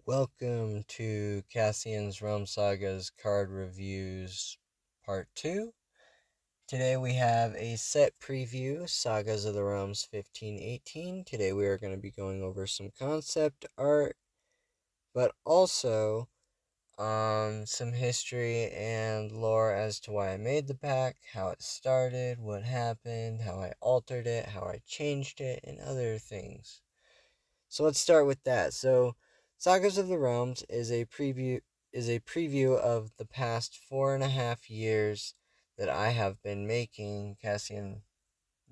Welcome to Cassian's Realm Sagas card reviews part 2. Today we have a set preview, Sagas of the Realms 1518. Today we are going to be going over some concept art, but also some history and lore as to why I made the pack, how it started, what happened, how I altered it, how I changed it, and other things. So let's start with that. So, Sagas of the Realms is a preview of the past 4.5 years that I have been making Cassian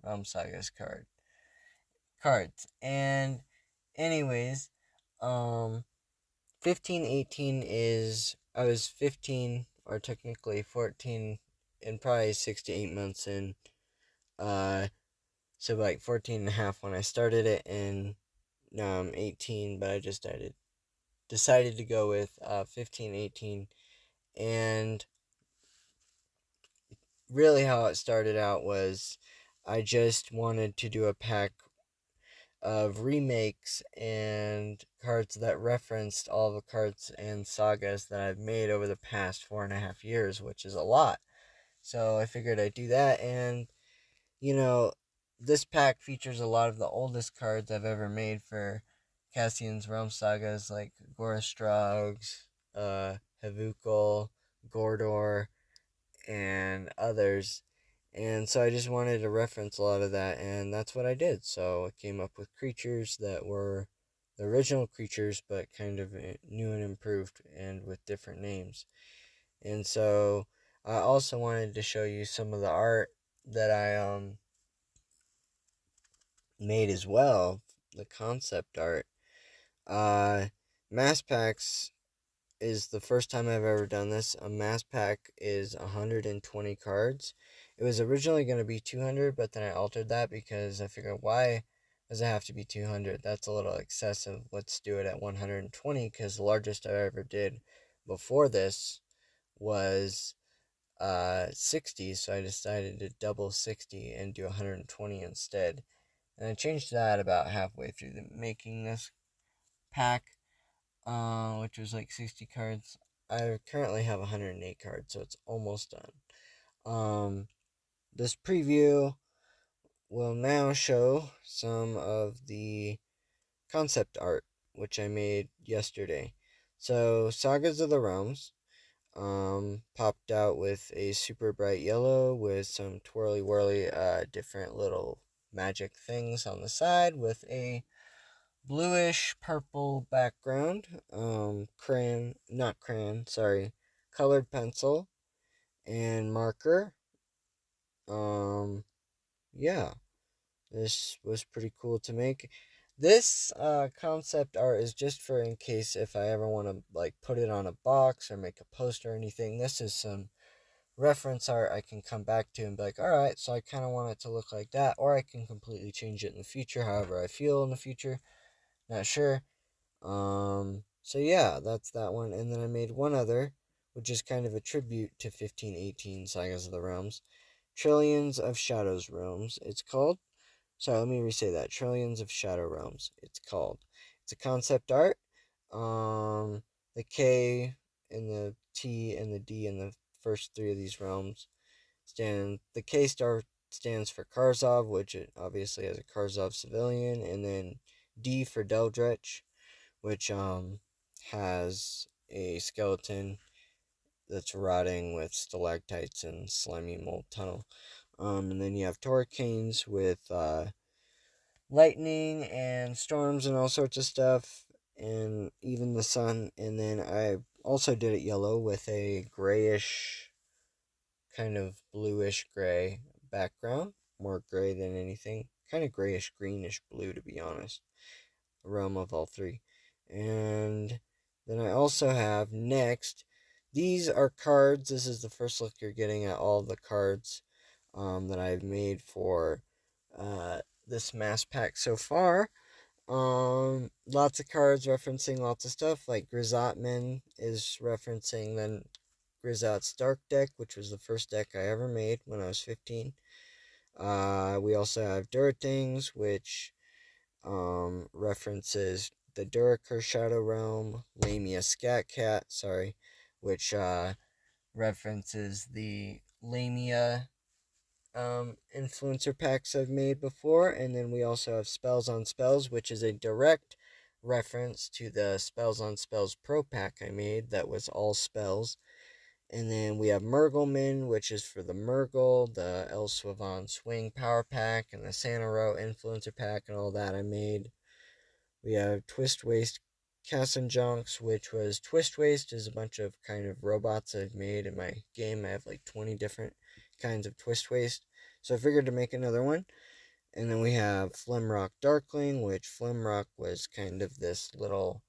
Realm Sagas cards. And anyways, 1518 is I was 15 or technically 14 and probably 6 to 8 months in. So like 14 and a half when I started it, and now I'm 18, but I just decided to go with 1518. And really how it started out was I just wanted to do a pack of remakes and cards that referenced all the cards and sagas that I've made over the past 4.5 years, which is a lot. So I figured I'd do that. And you know, this pack features a lot of the oldest cards I've ever made for Cassian's Realm Sagas, like Gorastrog's, Havukal, Gordor, and others. And so I just wanted to reference a lot of that, and that's what I did. So I came up with creatures that were the original creatures, but kind of new and improved and with different names. And so I also wanted to show you some of the art that I made as well, the concept art. Uh, Mass packs is the first time I've ever done this. A mass pack is 120 cards. It was originally going to be 200, but then I altered that because I figured, why does it have to be 200? That's a little excessive. Let's do it at 120, because the largest I ever did before this was 60, so I decided to double 60 and do 120 instead. And I changed that about halfway through making this pack, which was like 60 cards. I currently have 108 cards, so it's almost done. This preview will now show some of the concept art, which I made yesterday. So, Sagas of the Realms popped out with a super bright yellow with some twirly whirly different little magic things on the side with a bluish purple background, colored pencil and marker. Um, yeah, this was pretty cool to make. This concept art is just for in case if I ever want to like put it on a box or make a poster or anything. This is some reference art I can come back to and be like, all right, so I kind of want it to look like that, or I can completely change it in the future, however I feel in the future. Not sure. So yeah, that's that one. And then I made one other, which is kind of a tribute to 1518 Sagas of the Realms. Trillions of Shadows Realms, it's called. Sorry, let me re-say that. Trillions of Shadow Realms, it's called. It's a concept art. The K and the T and the D in the first three of these realms the K star stands for Karzov, which it obviously has a Karzov civilian, and then D for Deldretch, which has a skeleton that's rotting with stalactites and slimy mold tunnel. And then you have Torcanes with lightning and storms and all sorts of stuff, and even the sun. And then I also did it yellow with a grayish, kind of bluish gray background, more gray than anything, kind of grayish greenish blue to be honest. The realm of all three. And then I also have next, these are cards. This is the first look you're getting at all the cards that I've made for this mass pack so far. Lots of cards referencing lots of stuff, like Grizzotman is referencing then Grizzot's Dark deck, which was the first deck I ever made when I was 15. We also have Durtings, which references the Duraker Shadow Realm, Lamia Scat Cat, which references the Lamia influencer packs I've made before. And then we also have Spells on Spells, which is a direct reference to the Spells on Spells Pro pack I made that was all spells. And then we have Murgleman, which is for the Murgle, the El Suavan Swing Power Pack, and the Santa Row Influencer Pack, and all that I made. We have Twist Waste Cassinjonks, which was Twist Waste is a bunch of kind of robots I've made in my game. I have like 20 different kinds of Twist Waste, so I figured to make another one. And then we have Flimrock Darkling, which Flimrock was kind of this little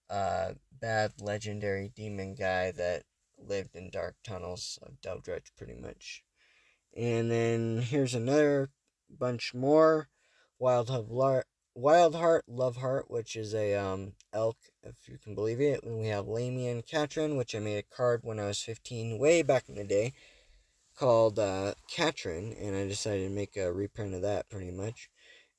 bad legendary demon guy that lived in dark tunnels of Deldretch, pretty much. And then here's another bunch more. Wildheart Loveheart, which is a elk, if you can believe it. And we have Lamian Katrin, which I made a card when I was 15, way back in the day, called Katrin, and I decided to make a reprint of that, pretty much.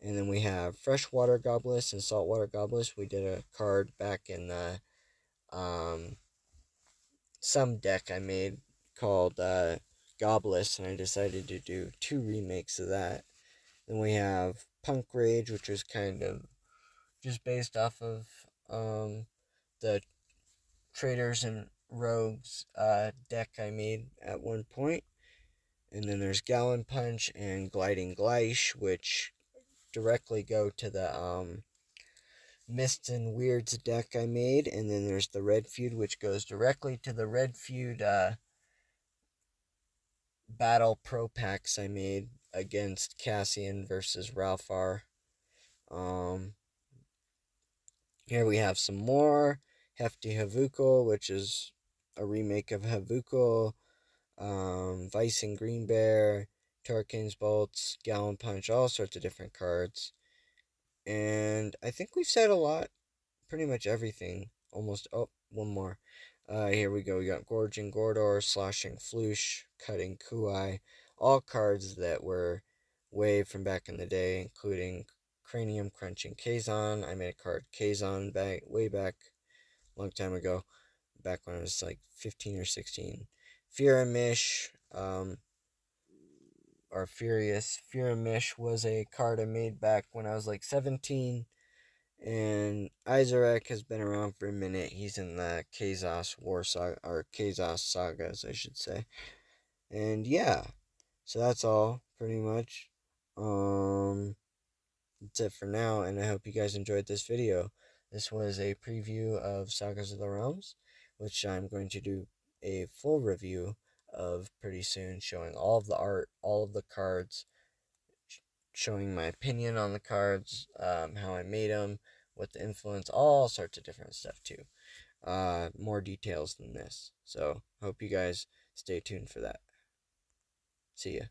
And then we have Freshwater Gobless and Saltwater Gobless. We did a card back in the some deck I made called Gobless, and I decided to do 2 remakes of that. Then we have Punk Rage, which was kind of just based off of the Traders and Rogues deck I made at one point. And then there's Gallon Punch and Gliding Gleish, which directly go to the Mists and Weirds deck I made. And then there's the Red Feud, which goes directly to the Red Feud Battle Pro packs I made against Cassian versus Ralphar. Here we have some more. Hefty Havuko, which is a remake of Havuko. Vice and Green Bear, Turricane's Bolts, Gallon Punch, all sorts of different cards. And I think we've said a lot, pretty much everything. Almost, oh, one more. Here we go. We got Gorging Gordor, Sloshing Floosh, Cutting Kuai. All cards that were way from back in the day, including Cranium Crunching Kazon. I made a card Kazon way back, long time ago, back when I was like 15 or 16. Firamish, or Furious. Firamish was a card I made back when I was like 17. And Izarek has been around for a minute. He's in the Kazos War Saga, or Kazos Sagas, I should say. And yeah, so that's all, pretty much. That's it for now, and I hope you guys enjoyed this video. This was a preview of Sagas of the Realms, which I'm going to do a full review of pretty soon, showing all of the art, all of the cards, showing my opinion on the cards, how I made them, what the influence, all sorts of different stuff too. More details than this. So, hope you guys stay tuned for that. See ya.